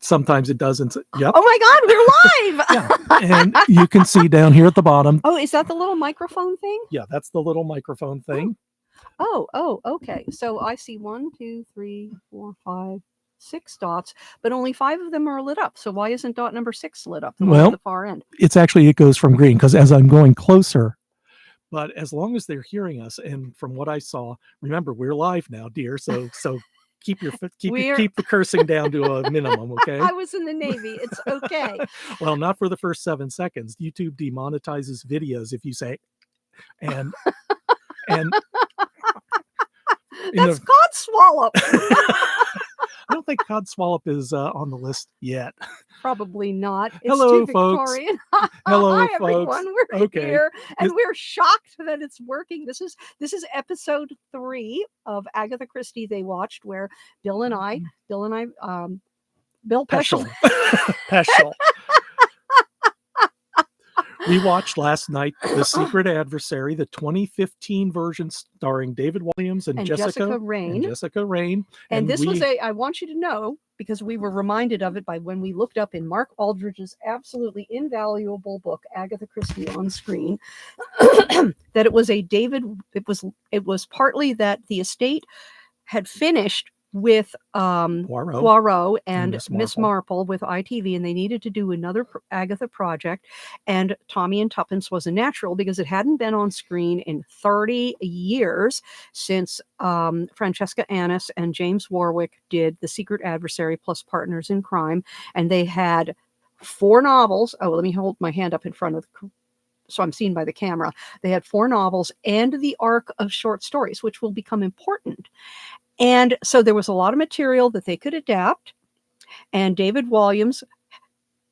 sometimes it doesn't. Yep. Oh my God, we're live. Yeah. And you can see down here at the bottom. Oh, is that the little microphone thing? Yeah, that's the little microphone thing. Oh, okay. So I see 1, 2, 3, 4, 5, 6 dots, but only 5 of them are lit up. So why isn't dot number 6 lit up? The one at the far end. It's actually, it goes from green because as I'm going closer, but as long as they're hearing us, and from what I saw, remember we're live now, dear. So keep the cursing down to a minimum, okay? I was in the Navy. It's okay. Well, not for the first 7 seconds. YouTube demonetizes videos if you say and That's Codswallop. I don't think Codswallop is on the list yet. Probably not. It's Hello, too folks. Victorian. Hello, Hi, folks. everyone. We're here, and we're shocked that it's working. This is episode 3 of Agatha Christie They Watched, where Bill Peschel. Peschel. We watched last night The Secret Adversary, the 2015 version starring David Walliams and Jessica Raine. And this was I want you to know, because we were reminded of it by when we looked up in Mark Aldridge's absolutely invaluable book, Agatha Christie on Screen, that it was it was partly that the estate had finished with Poirot and Miss Marple with ITV, and they needed to do another Agatha project, and Tommy and Tuppence was a natural because it hadn't been on screen in 30 years since Francesca Annis and James Warwick did The Secret Adversary plus Partners in Crime, and they had 4 novels. Oh, let me hold my hand up in front of so I'm seen by the camera. They had 4 novels and the arc of short stories, which will become important. And so there was a lot of material that they could adapt. And David Walliams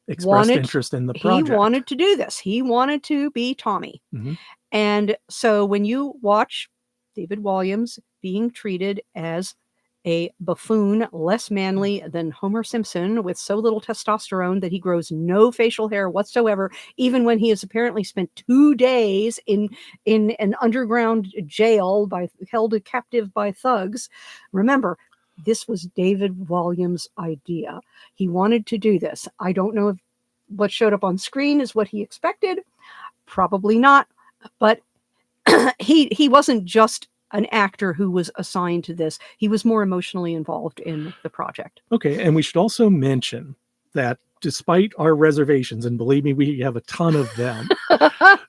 expressed interest in the project. He wanted to do this. He wanted to be Tommy. Mm-hmm. And so when you watch David Walliams being treated as a buffoon, less manly than Homer Simpson, with so little testosterone that he grows no facial hair whatsoever, even when he has apparently spent 2 days in an underground jail held captive by thugs. Remember, this was David Walliams' idea. He wanted to do this. I don't know if what showed up on screen is what he expected. Probably not. But he wasn't just an actor who was assigned to this. He was more emotionally involved in the project. Okay, and we should also mention that despite our reservations, and believe me, we have a ton of them,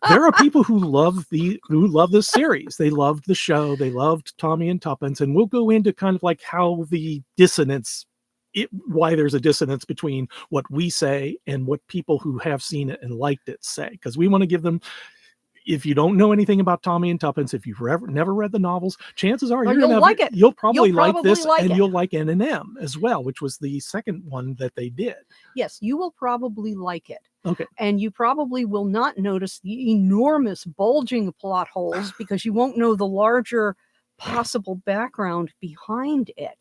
there are people who love this series. They loved the show. They loved Tommy and Tuppence, and we'll go into kind of like how the dissonance, why there's a dissonance between what we say and what people who have seen it and liked it say, because we want to give them. If you don't know anything about Tommy and Tuppence, if you've never read the novels, chances are you'll probably like this, and you'll like N&M as well, which was the second one that they did. Yes, you will probably like it. Okay. And you probably will not notice the enormous bulging plot holes because you won't know the larger possible background behind it.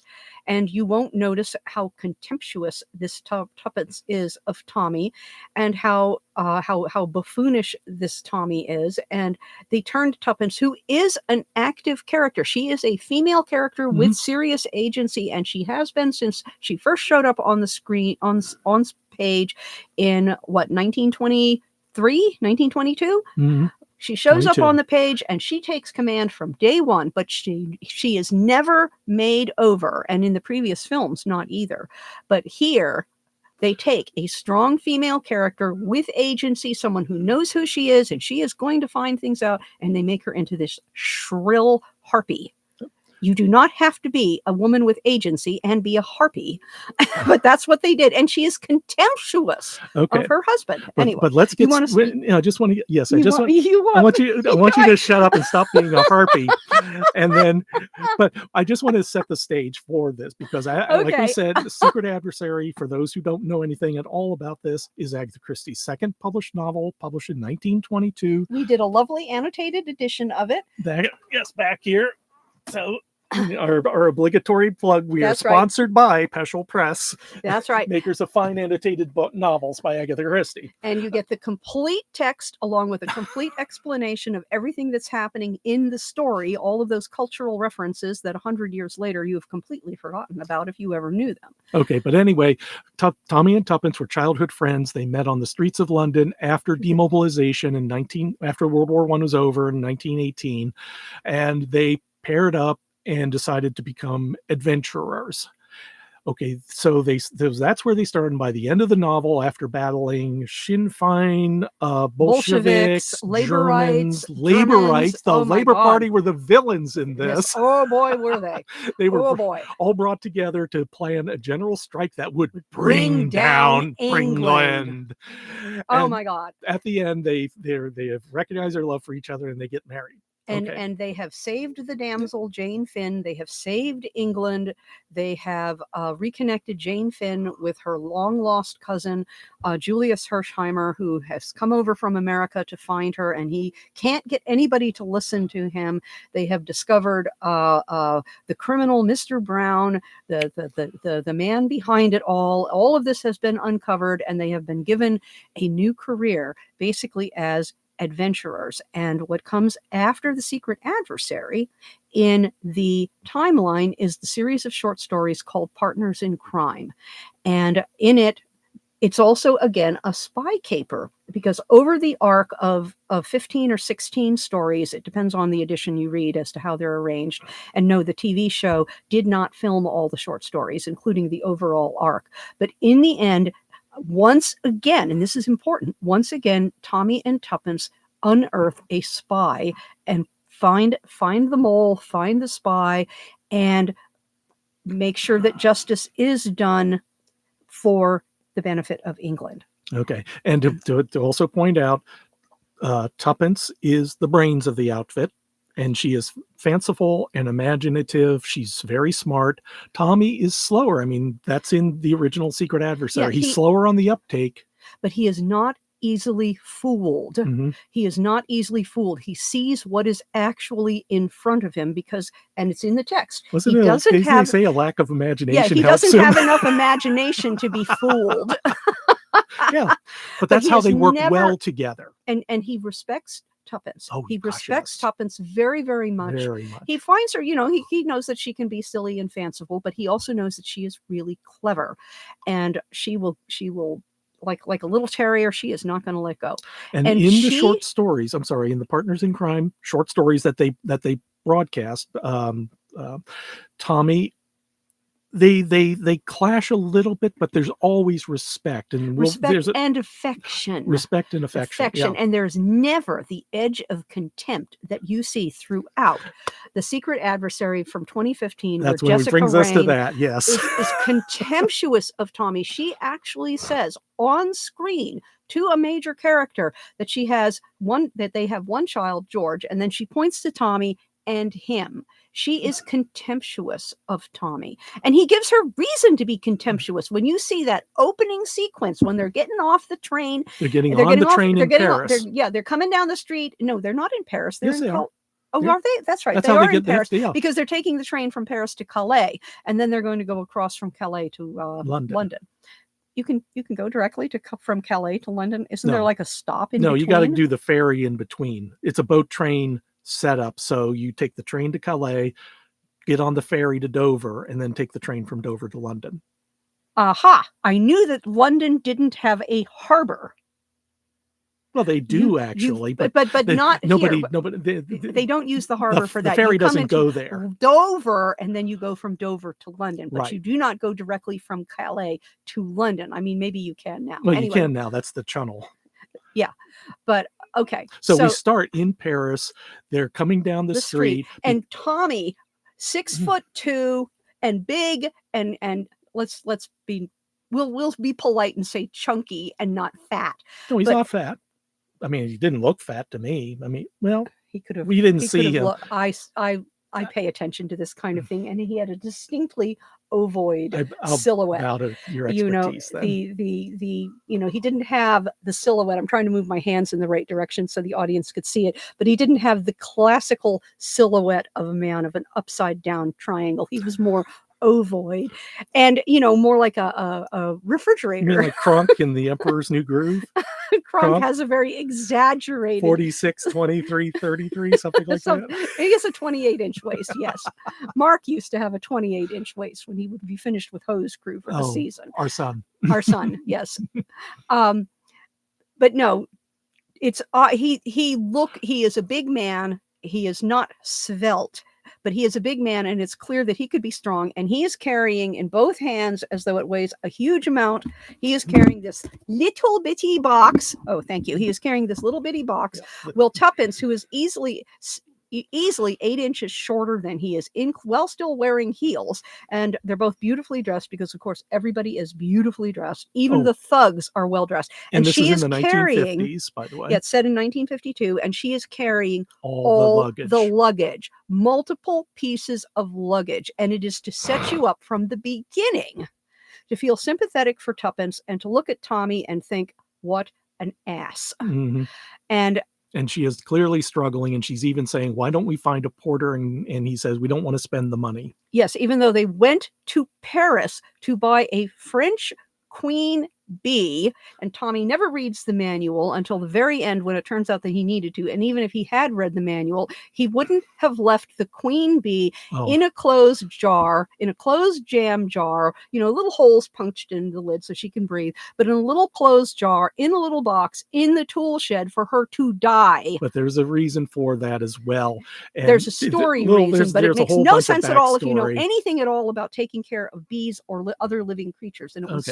And you won't notice how contemptuous this Tuppence is of Tommy, and how buffoonish this Tommy is. And they turned Tuppence, who is an active character. She is a female character with serious agency, and she has been since she first showed up on the screen on page in 1923, 1922. Mm-hmm. She shows up on the page and she takes command from day one, but she is never made over. And in the previous films, not either. But here, they take a strong female character with agency, someone who knows who she is, and she is going to find things out, and they make her into this shrill harpy. You do not have to be a woman with agency and be a harpy, but that's what they did. And she is contemptuous of her husband. Anyway, but let's get. I just want to. Yes, I want you to shut up and stop being a harpy, and then. But I just want to set the stage for this because, like we said, The Secret Adversary, for those who don't know anything at all about this, is Agatha Christie's second published novel, published in 1922. We did a lovely annotated edition of it. Back here. So Our obligatory plug. We That's are right. sponsored by Peschel Press, That's right. makers of fine annotated novels by Agatha Christie. And you get the complete text along with a complete explanation of everything that's happening in the story, all of those cultural references that 100 years later you have completely forgotten about if you ever knew them. Okay, but anyway, Tommy and Tuppence were childhood friends. They met on the streets of London after demobilization after World War I was over in 1918, and they paired up and decided to become adventurers. Okay, so that's where they started. And by the end of the novel, after battling Sinn Féin, Bolsheviks, labor Germans, rights, the oh my Labor God. Party were the villains in Yes. this. Oh boy, were they. They were Oh boy. all brought together to plan a general strike that would Bring down England. Oh And my God. at the end, they have recognized their love for each other and they get married. And they have saved the damsel Jane Finn. They have saved England. They have reconnected Jane Finn with her long lost cousin Julius Hersheimer, who has come over from America to find her, and he can't get anybody to listen to him. They have discovered the criminal Mr. Brown, the man behind it all. All of this has been uncovered, and they have been given a new career, basically as adventurers. And what comes after The Secret Adversary in the timeline is the series of short stories called Partners in Crime. And in it, it's also, again, a spy caper, because over the arc of 15 or 16 stories, it depends on the edition you read as to how they're arranged. And no, the TV show did not film all the short stories, including the overall arc. But in the end, once again, and this is important, once again, Tommy and Tuppence unearth a spy and find the mole, find the spy, and make sure that justice is done for the benefit of England. Okay, and to also point out, Tuppence is the brains of the outfit, and she is fanciful and imaginative. She's very smart. Tommy is slower. I mean, that's in the original Secret Adversary. He's slower on the uptake. But he is not easily fooled. Mm-hmm. He is not easily fooled. He sees what is actually in front of him and it's in the text. Wasn't they say a lack of imagination? Yeah, he doesn't have enough imagination to be fooled. Yeah, but that's how they work well together. And he respects Tuppence. Oh, he respects Tuppence very, very much. Very much. He finds her, he knows that she can be silly and fanciful, but he also knows that she is really clever, and she will like a little terrier, she is not going to let go. And in the short stories, in the Partners in Crime short stories that they broadcast, Tommy, they clash a little bit, but there's always respect and affection. Respect and affection. Yeah. And there's never the edge of contempt that you see throughout The Secret Adversary from 2015. That's where when Jessica it brings Raine us to that. Yes, is contemptuous of Tommy. She actually says on screen to a major character that they have one child, George, and then she points to Tommy and him. She is contemptuous of Tommy, and he gives her reason to be contemptuous. When you see that opening sequence, when they're getting off the train, they're getting on the train in Paris. They're coming down the street. No, they're not in Paris. They're in are. Oh, are they? That's right. That's they how are they get in Paris there. Yeah. Because they're taking the train from Paris to Calais, and then they're going to go across from Calais to London. You can go directly from Calais to London. Isn't there like a stop in between? No, you got to do the ferry in between. It's a boat train set up, so you take the train to Calais, get on the ferry to Dover, and then take the train from Dover to London. Aha! I knew that London didn't have a harbor. Well, they do actually, but not nobody. here. Nobody. They don't use the harbor for that. The ferry doesn't go there. Dover, and then you go from Dover to London, but right. You do not go directly from Calais to London. I mean, maybe you can now. Well, anyway. You can now. That's the channel. Yeah, but okay. So we start in Paris. They're coming down the street, and Tommy, 6'2" and big, and let's be. We'll be polite and say chunky and not fat. No, he's not fat. I mean, he didn't look fat to me. I mean, well, he could have. We didn't see him. I pay attention to this kind of thing, and he had a distinctly ovoid I'll silhouette. bow to your You know, expertise then. the he didn't have the silhouette. I'm trying to move my hands in the right direction so the audience could see it, but he didn't have the classical silhouette of a man of an upside down triangle. He was more ovoid and more like a You refrigerator. mean like Kronk in The Emperor's New Groove? Kronk has a very exaggerated 46, 23, 33, something like that. He has a 28-inch waist. Yes, Mark used to have a 28-inch waist when he would be finished with Hose Crew for the season. Our son. Yes. But no, it's he is a big man. He is not svelte, but he is a big man, and it's clear that he could be strong. And he is carrying in both hands, as though it weighs a huge amount, he is carrying this little bitty box. Oh, thank you. He is carrying this little bitty box. Yeah. Will Tuppence, who is easily 8 inches shorter than he is, while still wearing heels, and they're both beautifully dressed because, of course, everybody is beautifully dressed. Even the thugs are well dressed. And this is in the 1950s, by the way. Yeah, it's set in 1952, and she is carrying all the luggage, multiple pieces of luggage, and it is to set you up from the beginning to feel sympathetic for Tuppence and to look at Tommy and think, what an ass. Mm-hmm. And she is clearly struggling, and she's even saying, why don't we find a porter? And he says, we don't want to spend the money. Yes, even though they went to Paris to buy a French queen bee, and Tommy never reads the manual until the very end when it turns out that he needed to. And even if he had read the manual, he wouldn't have left the queen bee in a closed jar, in a closed jam jar, little holes punched in the lid so she can breathe, but in a little closed jar, in a little box, in the tool shed for her to die. But there's a reason for that as well. And there's a story reason, but it makes no sense at all if you know anything at all about taking care of bees or other living creatures. And it was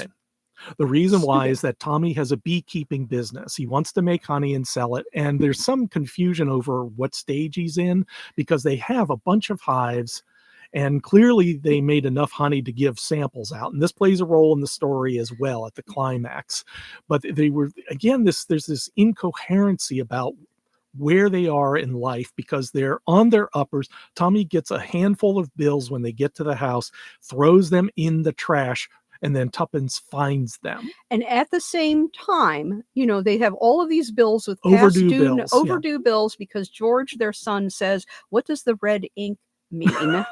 the reason why is that Tommy has a beekeeping business. He wants to make honey and sell it. And there's some confusion over what stage he's in because they have a bunch of hives and clearly they made enough honey to give samples out. And this plays a role in the story as well at the climax. But they were, again, there's this incoherency about where they are in life because they're on their uppers. Tommy gets a handful of bills when they get to the house, throws them in the trash, and then Tuppence finds them. And at the same time, they have all of these bills with overdue bills because George, their son, says, what does the red ink mean?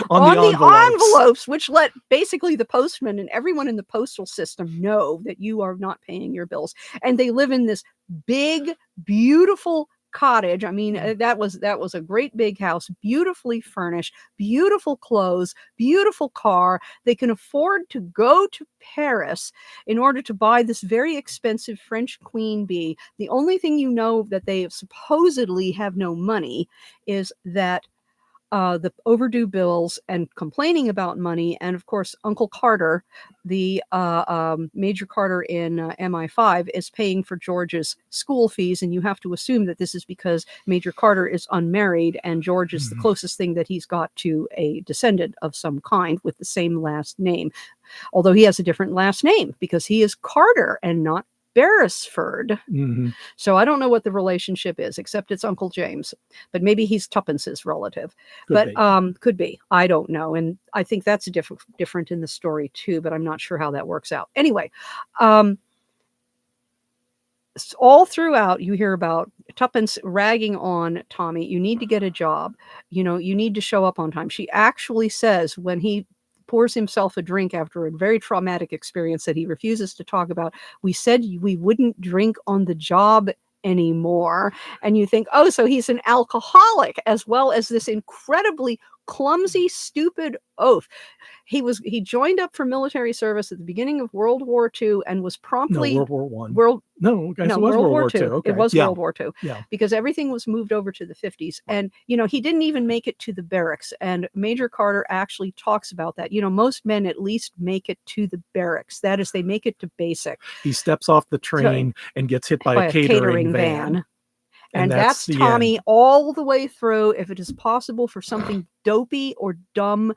on the envelopes, which let basically the postman and everyone in the postal system know that you are not paying your bills. And they live in this big, beautiful cottage. I mean, that was a great big house, beautifully furnished, beautiful clothes, beautiful car. They can afford to go to Paris in order to buy this very expensive French queen bee. The only thing that they supposedly have no money is that the overdue bills and complaining about money. And of course, Uncle Carter, the Major Carter in MI5, is paying for George's school fees. And you have to assume that this is because Major Carter is unmarried and George is the closest thing that he's got to a descendant of some kind with the same last name. Although he has a different last name because he is Carter and not Beresford. So I don't know what the relationship is, except it's Uncle James, but maybe he's Tuppence's relative. Could be. I don't know. And I think that's different in the story too, but I'm not sure how that works out. Anyway, all throughout you hear about Tuppence ragging on Tommy. You need to get a job. You need to show up on time. She actually says when he pours himself a drink after a very traumatic experience that he refuses to talk about, we said we wouldn't drink on the job anymore. And you think, oh, so he's an alcoholic, as well as this incredibly clumsy, stupid oath. He joined up for military service at the beginning of World War II and was promptly World War One. World War II. Okay. It was World War II. Yeah. Because everything was moved over to the 50s. And, he didn't even make it to the barracks. And Major Carter actually talks about that. Most men at least make it to the barracks. That is, they make it to basic. He steps off the train and gets hit by a catering van. And that's Tommy all the way through. If it is possible for something dopey or dumb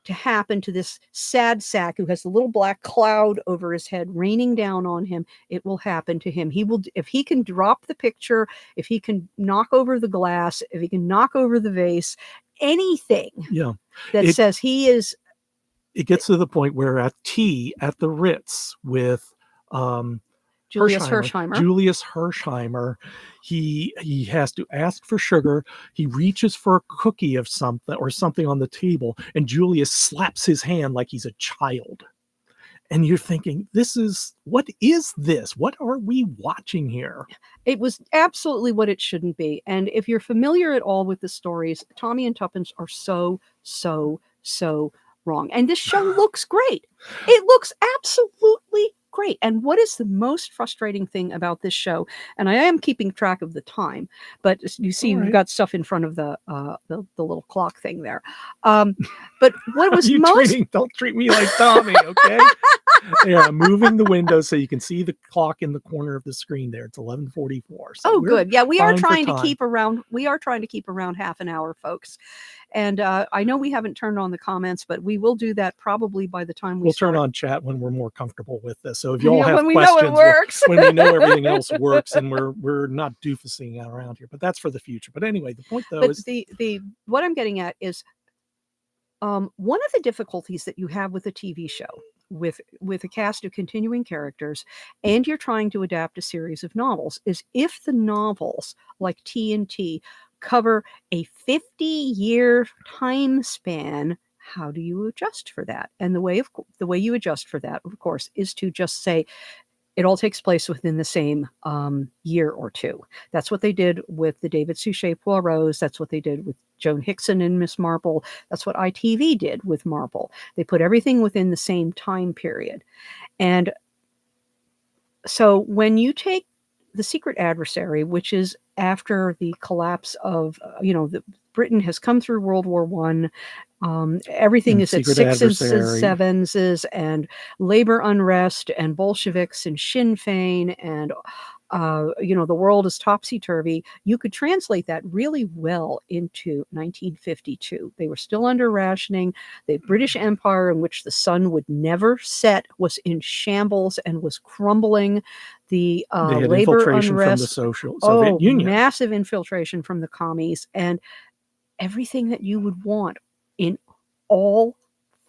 to happen to this sad sack who has the little black cloud over his head raining down on him, it will happen to him. He will, if he can drop the picture, if he can knock over the glass, if he can knock over the vase, anything that says he is it gets to the point where at tea at the Ritz with Julius Hersheimer, he has to ask for sugar. He reaches for a cookie of something or something on the table, and Julius slaps his hand like he's a child. And you're thinking, what is this? What are we watching here? It was absolutely what it shouldn't be. And if you're familiar at all with the stories, Tommy and Tuppence are so wrong. And this show looks great. It looks absolutely great. And what is the most frustrating thing about this show? And I am keeping track of the time, but you see, All right. we've got stuff in front of the little clock thing there. But what was don't treat me like Tommy, okay? Yeah, moving the window so you can see the clock in the corner of the screen there. It's 11:44. So good. Yeah, we are trying to time. keep around half an hour, folks. And I know we haven't turned on the comments, but we will do that probably by the time we'll turn on chat when we're more comfortable with this. So if you all yeah, have when we questions, know it works. when we know everything else works, and we're not doofusing around here, but that's for the future. But anyway, the point though is the what I'm getting at is one of the difficulties that you have with a TV show with a cast of continuing characters, and you're trying to adapt a series of novels, is if the novels like TNT cover a 50-year time span, how do you adjust for that? And the way you adjust for that, of course, is to just say it all takes place within the same year or two. That's what they did with the David Suchet Poirots. That's what they did with Joan Hickson and Miss Marple. That's what ITV did with Marple. They put everything within the same time period. And so when you take the Secret Adversary, which is after the collapse of, Britain has come through World War I. Everything is at sixes and sevens, and labor unrest and Bolsheviks and Sinn Féin, and the world is topsy-turvy. You could translate that really well into 1952. They were still under rationing. The British Empire, in which the sun would never set, was in shambles and was crumbling. The labor unrest from the Soviet Union. Massive infiltration from the commies, and everything that you would want in all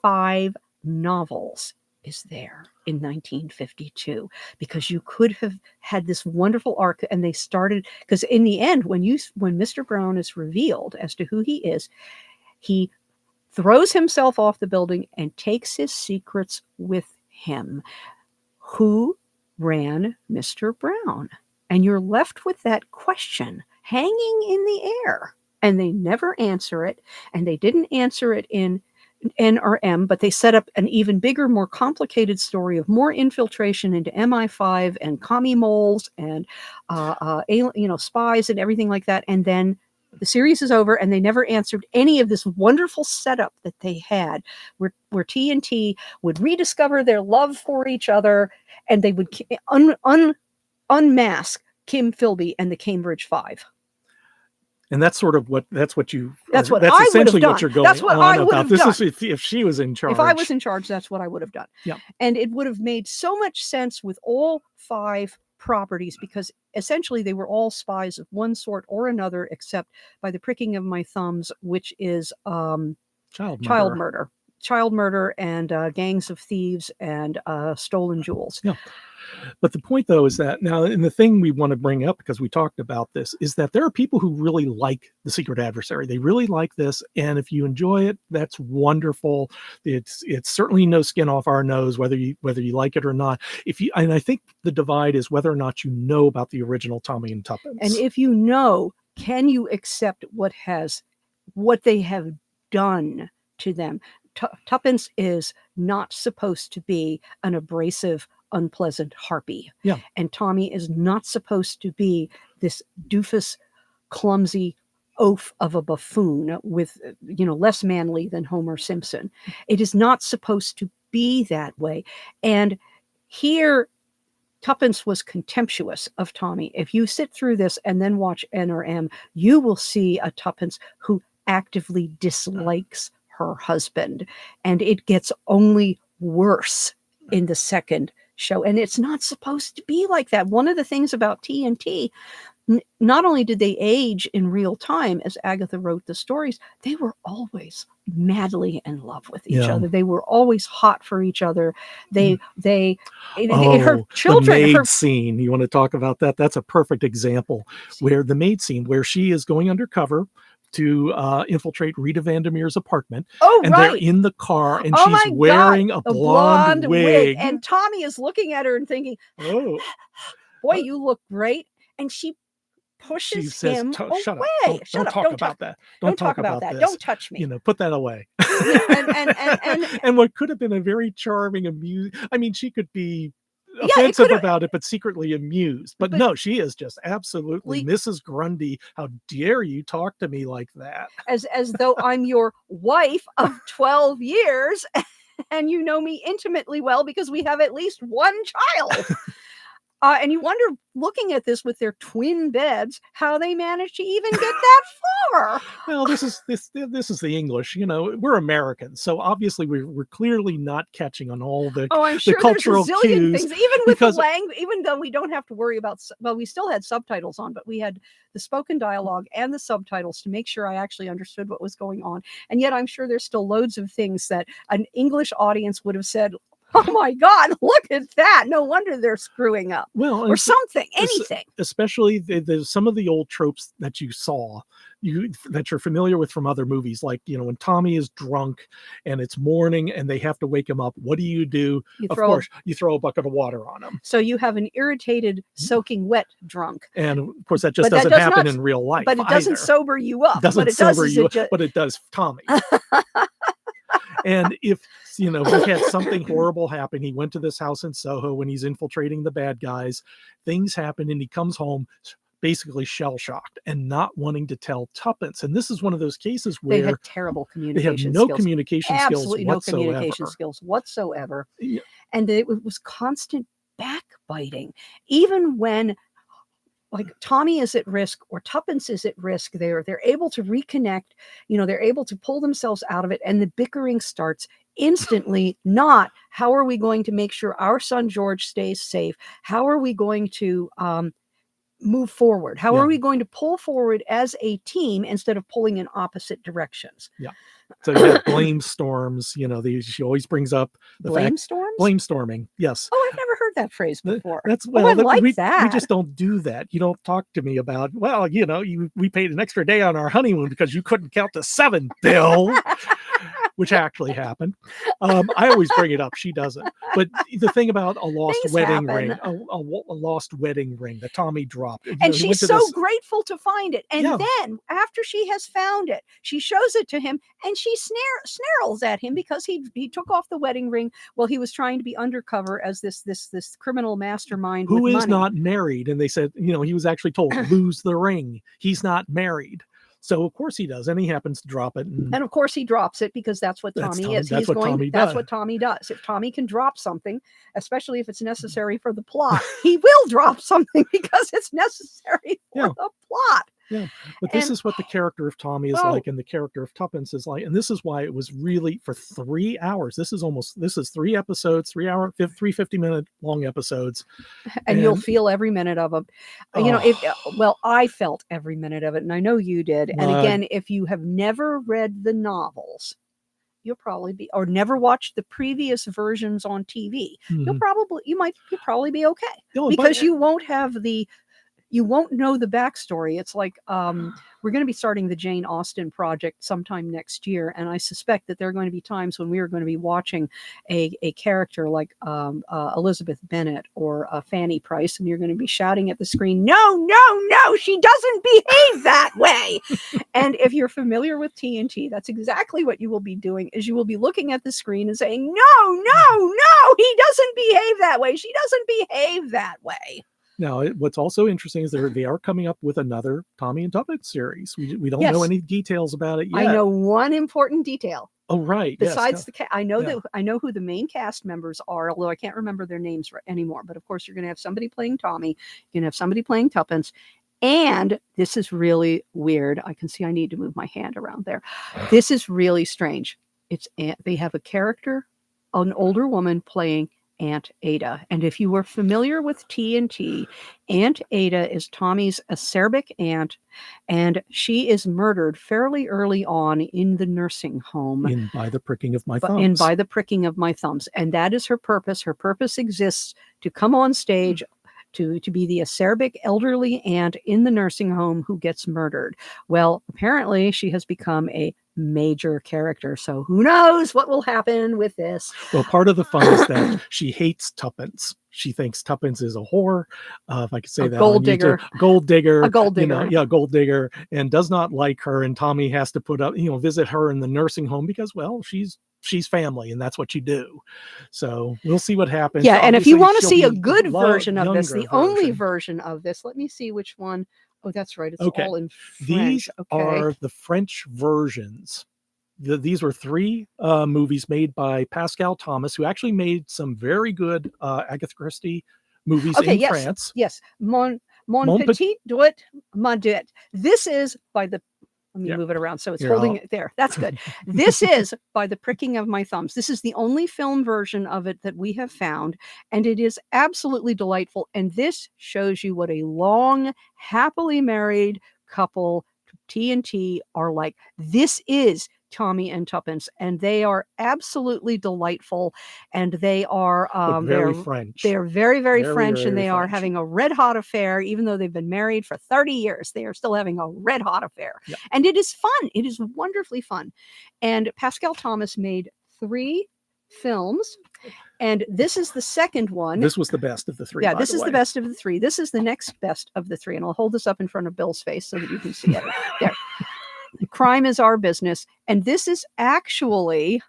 5 novels is there in 1952, because you could have had this wonderful arc. And they started, because in the end, when Mr. Brown is revealed as to who he is, he throws himself off the building and takes his secrets with him. Who ran Mr. Brown? And you're left with that question hanging in the air. And they never answer it. And they didn't answer it in N or M, but they set up an even bigger, more complicated story of more infiltration into MI5 and commie moles and spies and everything like that. And then the series is over, and they never answered any of this wonderful setup that they had, where TNT would rediscover their love for each other, and they would unmask Kim Philby and the Cambridge Five. And that's sort of that's essentially what you're going that's what on I would about. Have done. Is if she was in charge. If I was in charge, that's what I would have done. Yeah. And it would have made so much sense with all 5 properties, because essentially they were all spies of one sort or another, except by the pricking of my thumbs, which is child murder and gangs of thieves and stolen jewels. Yeah. But the point, though, is that now, and the thing we want to bring up, because we talked about this, is that there are people who really like The Secret Adversary. They really like this, and if you enjoy it, that's wonderful. It's certainly no skin off our nose whether you like it or not. And I think the divide is whether or not you know about the original Tommy and Tuppence. And if you know, can you accept what they have done to them? Tuppence is not supposed to be an abrasive, unpleasant harpy. Yeah. And Tommy is not supposed to be this doofus, clumsy oaf of a buffoon with, less manly than Homer Simpson. It is not supposed to be that way. And here, Tuppence was contemptuous of Tommy. If you sit through this and then watch N or M, you will see a Tuppence who actively dislikes her husband. And it gets only worse in the second show. And it's not supposed to be like that. One of the things about TNT not only did they age in real time as Agatha wrote the stories, they were always madly in love with each other. They were always hot for each other. Her the children, maid scene. You want to talk about that? That's a perfect example where the maid scene, where she is going undercover to infiltrate Rita Vandermeer's apartment. And they're in the car, and she's wearing a blonde wig. And Tommy is looking at her and thinking, oh, boy, you look great. And she pushes him away. Shut up. Don't talk about that. Don't talk about that. Don't touch me. Put that away. And what could have been a very charming, she could be offensive about it, but secretly amused. But no, she is just absolutely Mrs. Grundy. How dare you talk to me like that? As though I'm your wife of 12 years and you know me intimately well because we have at least one child. And you wonder, looking at this with their twin beds, how they managed to even get that far. Well, this is the English. We're Americans, so obviously we're clearly not catching on all the I'm sure the cultural there's a zillion cues. Things, even with the language, even though we don't have to worry about. Well, we still had subtitles on, but we had the spoken dialogue and the subtitles to make sure I actually understood what was going on. And yet, I'm sure there's still loads of things that an English audience would have said, oh my God, look at that. No wonder they're screwing up. Well, or something, anything. Especially some of the old tropes that you saw, that you're familiar with from other movies, like, when Tommy is drunk and it's morning and they have to wake him up. What do? Of course, you throw a bucket of water on him. So you have an irritated, soaking wet drunk. And of course, that just doesn't happen in real life. But it doesn't sober you up. But it does Tommy. And if, he had something horrible happen, he went to this house in Soho when he's infiltrating the bad guys, things happen and he comes home basically shell-shocked and not wanting to tell Tuppence. And this is one of those cases where they had terrible communication skills. Absolutely no communication skills whatsoever. Yeah. And it was constant backbiting. Even when Tommy is at risk or Tuppence is at risk, they're able to reconnect, they're able to pull themselves out of it, and the bickering starts instantly. Not how are we going to make sure our son George stays safe? How are we going to move forward? How are we going to pull forward as a team instead of pulling in opposite directions? Yeah. So you have blame storms, she always brings up the blame storms? Blame storming. Yes. Oh, I've never heard that phrase before. We that. just don't do that. You don't talk to me about, we paid an extra day on our honeymoon because you couldn't count to 7, Bill. Which actually happened. I always bring it up. She doesn't. But the thing about a lost wedding ring that Tommy dropped. And she's so grateful to find it. And then after she has found it, she shows it to him and she snarls at him because he took off the wedding ring while he was trying to be undercover as this criminal mastermind who with is money. Not married. And they said, he was actually told, lose the ring. He's not married. So of course he does, and he happens to drop it. And of course he drops it because that's what Tommy is. That's what Tommy does. If Tommy can drop something, especially if it's necessary for the plot, he will drop something because it's necessary for the plot. Yeah, but this is what the character of Tommy is like, and the character of Tuppence is like, and this is why it was really for 3 hours. This is 3 episodes, 3 hour, 50-minute long episodes, and you'll feel every minute of them. I felt every minute of it, and I know you did. And again, if you have never read the novels, you'll probably be, or never watched the previous versions on TV. You'll probably be okay because you won't have you won't know the backstory. It's like we're going to be starting the Jane Austen project sometime next year, and I suspect that there are going to be times when we are going to be watching a character like Elizabeth Bennet or Fanny Price, and you're going to be shouting at the screen, no, she doesn't behave that way. And if you're familiar with TNT, that's exactly what you will be doing, is you will be looking at the screen and saying, no, he doesn't behave that way. She doesn't behave that way. Now, what's also interesting is they are coming up with another Tommy and Tuppence series. We don't know any details about it yet. I know one important detail. Oh, right. Besides I know who the main cast members are, although I can't remember their names anymore. But of course, you're going to have somebody playing Tommy. You're going to have somebody playing Tuppence. And this is really weird. I can see I need to move my hand around there. This is really strange. They have a character, an older woman playing Aunt Ada. And if you were familiar with T&T, Aunt Ada is Tommy's acerbic aunt, and she is murdered fairly early on in the nursing home. In By the Pricking of My Thumbs. In By the Pricking of My Thumbs. And that is her purpose. Her purpose exists to come on stage to be the acerbic elderly aunt in the nursing home who gets murdered. Well, apparently she has become a major character. So who knows what will happen with this? Well, part of the fun is that she hates Tuppence. She thinks Tuppence is a whore, if I could say that. Gold digger. Gold digger. A gold digger. You know, gold digger, and does not like her. And Tommy has to visit her in the nursing home because, well, she's family, and that's what you do. So we'll see what happens. Yeah, and if you want to she'll see a be good version of this, younger the only version of this, let me see which one. Oh, that's right. It's all in French. These Okay. are the French versions. These were 3 movies made by Peschel Thomas, who actually made some very good Agatha Christie movies in France. Yes, Mon Petit Doigt, Ma Duet. This is by the. Let me move it around so it's holding it there. That's good. This is By the Pricking of My Thumbs. This is the only film version of it that we have found, and it is absolutely delightful. And this shows you what a long, happily married couple, T&T, are like. This is Tommy and Tuppence, and they are absolutely delightful, and they are very French. They are very, very French, very and they French. are having a red hot affair. Even though they've been married for 30 years, they are still having a red hot affair. Yeah. And it is fun. It is wonderfully fun. And Peschel Thomas made 3 films, and this is the second one. This was the best of the 3. Yeah, this is the best of the 3. This is the next best of the 3, and I'll hold this up in front of Bill's face so that you can see it. There. Crime is Our Business, and this is actually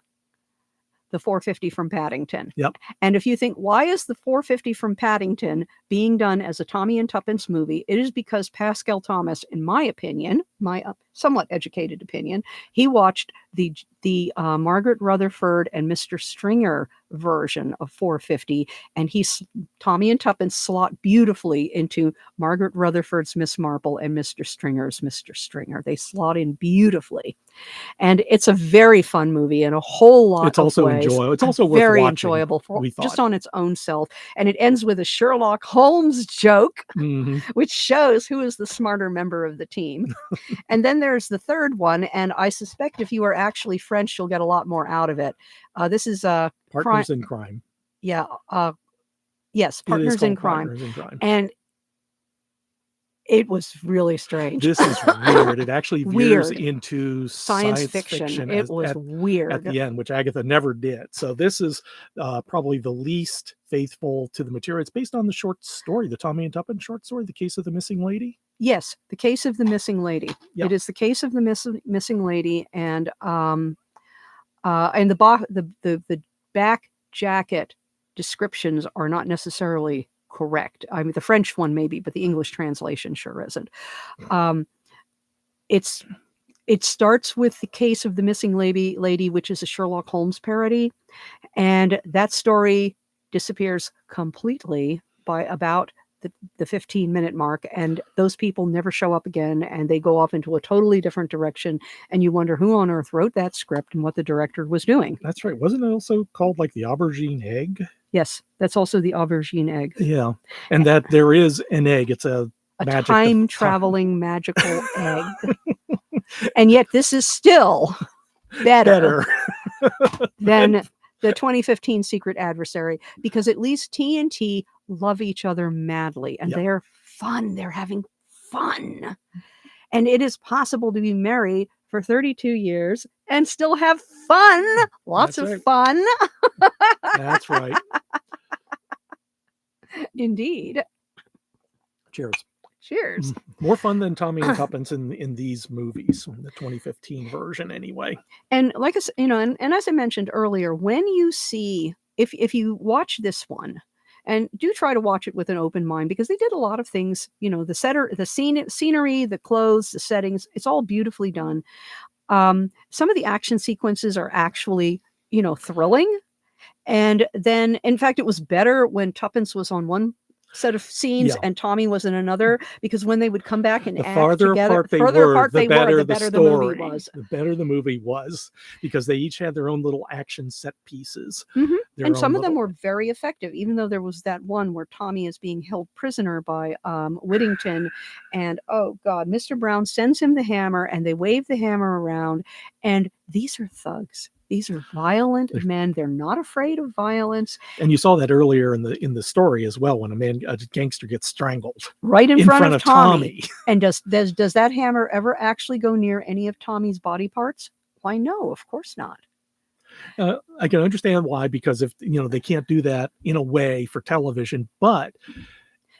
the 450 from Paddington. Yep. And if you think, why is the 450 from Paddington being done as a Tommy and Tuppence movie? It is because Peschel Thomas, in my opinion, my somewhat educated opinion, he watched the Margaret Rutherford and Mr. Stringer version of 450, and Tommy and Tuppence slot beautifully into Margaret Rutherford's Miss Marple and Mr. Stringer's Mr. Stringer. They slot in beautifully, and it's a very fun movie in a whole lot. It's also enjoyable. It's also worth very watching, enjoyable just on its own self, and it ends with a Sherlock Holmes joke, which shows who is the smarter member of the team. And then there's the third one, and I suspect if you are actually French, you'll get a lot more out of it. This is Partners in Crime. Yeah. Yes, Partners in Crime. And it was really strange. This is weird. It actually veers into science fiction. It was weird at the end, which Agatha never did. So this is probably the least faithful to the material. It's based on the short story, the Tommy and Tuppence short story, The Case of the Missing Lady. Yes, The Case of the Missing Lady. Yep. It is The Case of the Missing Lady, and the back jacket descriptions are not necessarily correct. I mean, the French one maybe, but the English translation sure isn't. It starts with The Case of the Missing Lady, which is a Sherlock Holmes parody, and that story disappears completely by about the 15-minute mark, and those people never show up again, and they go off into a totally different direction, and you wonder who on earth wrote that script and what the director was doing. That's right. Wasn't it also called like the aubergine egg? Yes, that's also the aubergine egg. Yeah, and that there is an egg. It's a time-traveling magical egg. And yet this is still better. than the 2015 Secret Adversary, because at least T&T love each other madly, and they're fun. They're having fun. And it is possible to be married for 32 years and still have fun. Lots of fun. That's right. Indeed. Cheers. Cheers. More fun than Tommy and Tuppence in these movies, in the 2015 version anyway. And like I said, and as I mentioned earlier, when you see, if you watch this one, and do try to watch it with an open mind, because they did a lot of things, the scenery, the clothes, the settings, it's all beautifully done. Some of the action sequences are actually, thrilling. And then, in fact, it was better when Tuppence was on one set of scenes and Tommy was in another, because when they would come back and act together, the better the movie was. The better the movie was, because they each had their own little action set pieces And some of them were very effective, even though there was that one where Tommy is being held prisoner by Whittington. And, oh, God, Mr. Brown sends him the hammer, and they wave the hammer around. And these are thugs. These are violent men. They're not afraid of violence. And you saw that earlier in the story as well, when a gangster gets strangled right in front of Tommy. And does that hammer ever actually go near any of Tommy's body parts? Why, no, of course not. I can understand why, because if they can't do that in a way for television, but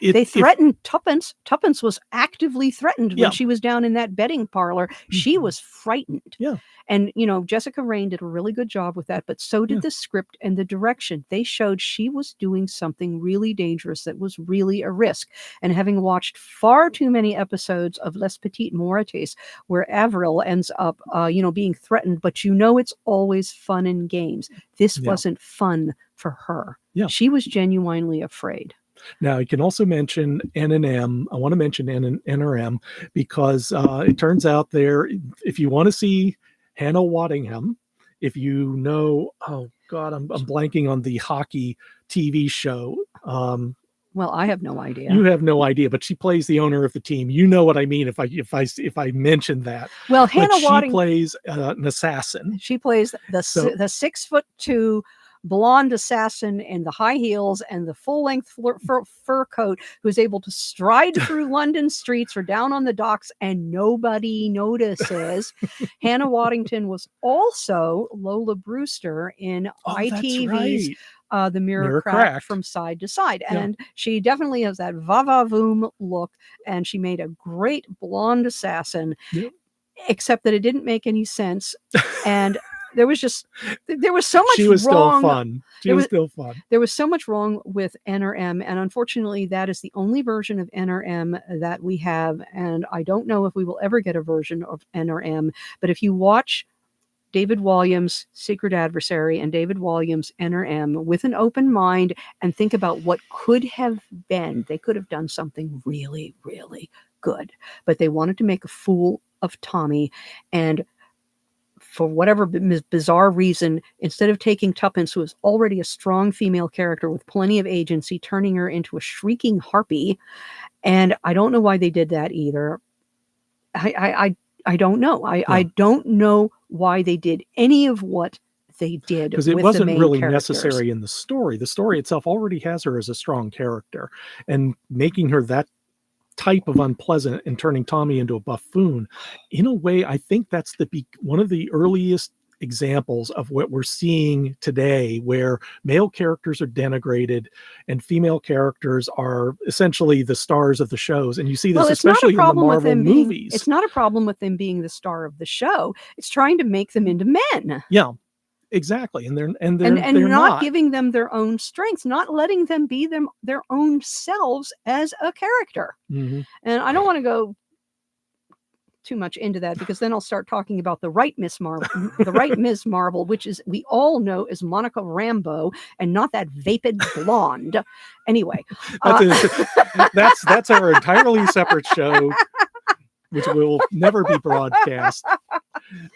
they threatened Tuppence. Tuppence was actively threatened when she was down in that betting parlor. She was frightened. Yeah. And, Jessica Raine did a really good job with that, but so did the script and the direction. They showed she was doing something really dangerous that was really a risk. And having watched far too many episodes of Les Petites Morettes, where Avril ends up, being threatened, but it's always fun and games. This wasn't fun for her. Yeah. She was genuinely afraid. Now, I can also mention N and M. I want to mention N or M because it turns out if you want to see Hannah Waddingham, if you know, oh God, I'm blanking on the hockey TV show. Well, I have no idea. You have no idea, but she plays the owner of the team. You know what I mean if I mention that. Well, Hannah Waddingham, she plays an assassin. She plays the 6'2" blonde assassin in the high heels and the full-length fur coat, who's able to stride through London streets or down on the docks and nobody notices. Hannah Waddington was also Lola Brewster in ITV's The Mirror Cracked from Side to Side. And she definitely has that va-va-voom look, and she made a great blonde assassin, except that it didn't make any sense. And there was so much wrong. She was still fun. There was so much wrong with NRM, and unfortunately, that is the only version of NRM that we have. And I don't know if we will ever get a version of NRM. But if you watch David Walliams' Secret Adversary and David Walliams' NRM with an open mind and think about what could have been, they could have done something really, really good. But they wanted to make a fool of Tommy, and for whatever bizarre reason, instead of taking Tuppence, who is already a strong female character with plenty of agency, turning her into a shrieking harpy. And I don't know why they did that either. I don't know. I don't know why they did any of what they did, because it wasn't really necessary in the story. The story itself already has her as a strong character, and making her that type of unpleasant and turning Tommy into a buffoon, in a way, I think that's one of the earliest examples of what we're seeing today, where male characters are denigrated and female characters are essentially the stars of the shows. And you see this especially in the Marvel movies. It's not a problem with them being the star of the show. It's trying to make them into men. Yeah. Exactly. And they're not giving them their own strengths, not letting them be their own selves as a character. Mm-hmm. And I don't want to go too much into that, because then I'll start talking about the right Miss Marvel, which is, we all know, is Monica Rambeau and not that vapid blonde. Anyway, that's our entirely separate show, which will never be broadcast.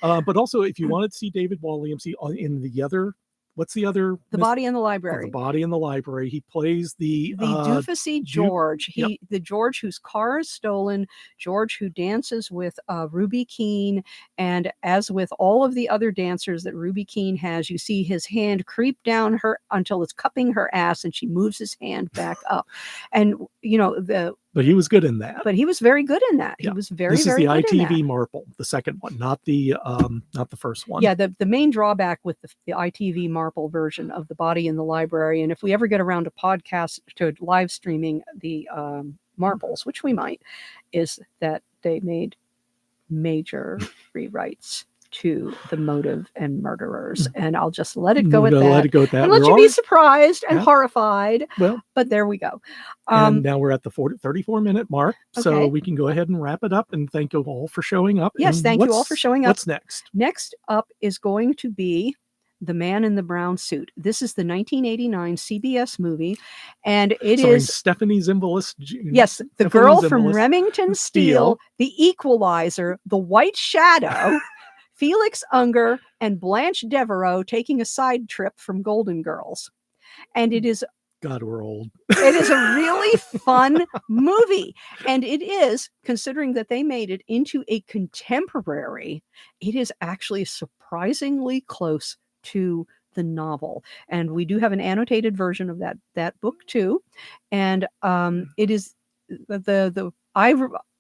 But also, if you wanted to see David Walliams in the other, what's the other? The Body in the Library. The Body in the Library. He plays the doofusy George. The George whose car is stolen, George who dances with Ruby Keene, and as with all of the other dancers that Ruby Keene has, you see his hand creep down her until it's cupping her ass, and she moves his hand back up. And but he was good in that. But he was very good in that. He was very, very good in that. This is the ITV Marple, the second one, not the first one. Yeah, the main drawback with the ITV Marple version of The Body in the Library, and if we ever get around to live streaming the Marples, which we might, is that they made major rewrites to the motive and murderers, and I'll just let it go at that. Let it go at that. And let you be surprised and horrified. Well, but there we go. And now we're at the 34-minute mark, so we can go ahead and wrap it up. And thank you all for showing up. Yes, thank you all for showing up. What's next? Next up is going to be The Man in the Brown Suit. This is the 1989 CBS movie, and it is Stephanie Zimbalist. Yes, the girl from Remington Steele, the Equalizer, the White Shadow, Felix Unger and Blanche Devereaux taking a side trip from Golden Girls. And it is God, we're old. it is a really fun movie. And it is, considering that they made it into a contemporary, it is actually surprisingly close to the novel. And we do have an annotated version of that book too. And it is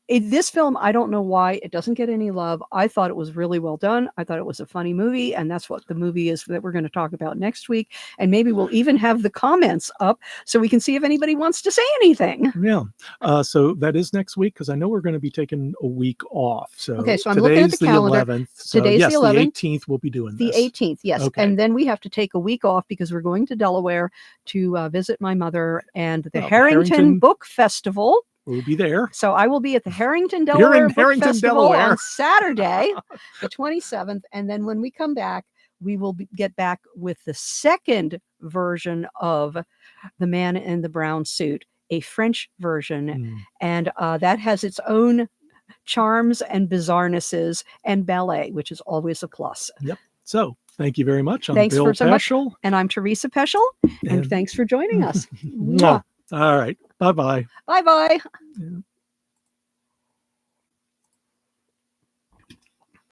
this film, I don't know why it doesn't get any love. I thought it was really well done. I thought it was a funny movie, and that's what the movie is that we're going to talk about next week. And maybe we'll even have the comments up so we can see if anybody wants to say anything. Yeah. So that is next week, because I know we're going to be taking a week off. So okay, so I'm looking at the calendar. 11th. So today's yes, the 11th. The 18th we'll be doing the this. 18th, yes. Okay. And then we have to take a week off because we're going to Delaware to visit my mother and the Well, Harrington Book Festival. We'll be there. So I will be at the Harrington, Delaware Book Festival Delaware. on Saturday, the 27th. And then when we come back, we will get back with the second version of The Man in the Brown Suit, a French version. And that has its own charms and bizarrenesses and ballet, which is always a plus. Yep. So thank you very much. I'm Thanks Bill for so Peschel. much. And I'm Teresa Peschel. And thanks for joining us. All right. Bye-bye. Bye-bye. Yeah.